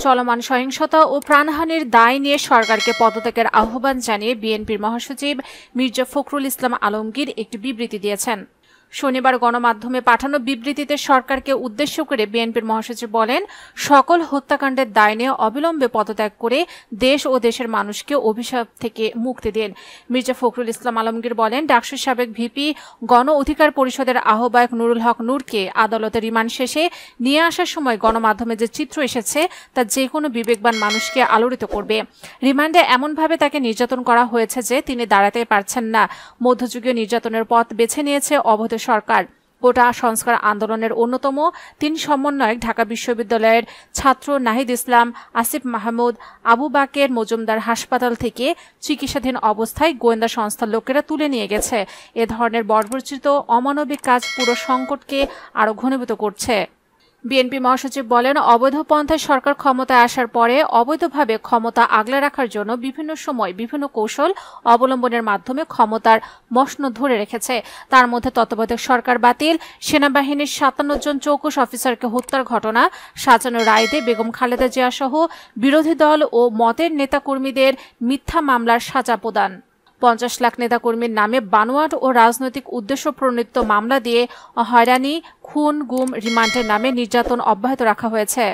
চলমান সহিংসতা ও প্রাণহানির দায় নিয়ে সরকারকে পদত্যাগের আহ্বান জানিয়ে বিএনপির মহাসচিব মির্জা ফখরুল ইসলাম আলমগীর একটি বিবৃতি দিয়েছেন। শনিবার গণমাধ্যমে পাঠানো বিবৃতিতে সরকারকে উদ্দেশ্য করে বিএনপির মহাসচিব বলেন, সকল হত্যাকাণ্ডের দায় নিয়ে অবিলম্বে পদত্যাগ করে দেশ ও দেশের মানুষকে অভিশাপ থেকে মুক্তি দিন। মির্জা ফখরুল ইসলাম আলমগীর বলেন, ডাকসুর সাবেক ভিপি গণ অধিকার পরিষদের আহ্বায়ক নুরুল হক নূরকে আদালতে রিমান্ড শেষে নিয়ে আসার সময় গণমাধ্যমে যে চিত্র এসেছে তা যে কোনো বিবেকবান মানুষকে আলোড়িত করবে। রিমান্ডে এমনভাবে তাকে নির্যাতন করা হয়েছে যে তিনি দাঁড়াতে পারছেন না। মধ্যযুগীয় নির্যাতনের পথ বেছে নিয়েছে অবৈধ সরকার। কোটা সংস্কার আন্দোলনের অন্যতম ৩ সমন্বয়ক ঢাকা বিশ্ববিদ্যালয়ের ছাত্র নাহিদ ইসলাম, আসিফ মাহমুদ, আবু বাকের মজুমদার হাসপাতাল থেকে চিকিৎসাধীন অবস্থায় গোয়েন্দা সংস্থার লোকেরা তুলে নিয়ে গেছে। এ ধরনের বর্বরচিত অমানবিক কাজ পুরো সংকটকে আরও ঘনীভূত করছে। বিএনপি মহাসচিব বলেন, অবৈধ পন্থায় সরকার ক্ষমতায় আসার পরে অবৈধভাবে ক্ষমতা আগলে রাখার জন্য বিভিন্ন সময় বিভিন্ন কৌশল অবলম্বনের মাধ্যমে ক্ষমতার মসনদ ধরে রেখেছে। তার মধ্যে তত্ত্বাবধায়ক সরকার বাতিল, সেনাবাহিনীর ৫৭ জন চৌকুশ অফিসারকে হত্যার ঘটনা, সাজানো রায় দিয়ে বেগম খালেদা জিয়া সহ বিরোধী দল ও মতের নেতাকর্মীদের মিথ্যা মামলার সাজা প্রদান, ৫০ লাখ নেতাকর্মীর নামে বানোয়াট ও রাজনৈতিক উদ্দেশ্য প্রণীত মামলা দিয়ে হয়রানি, খুন, গুম, রিমান্ডের নামে নির্যাতন অব্যাহত রাখা হয়েছে।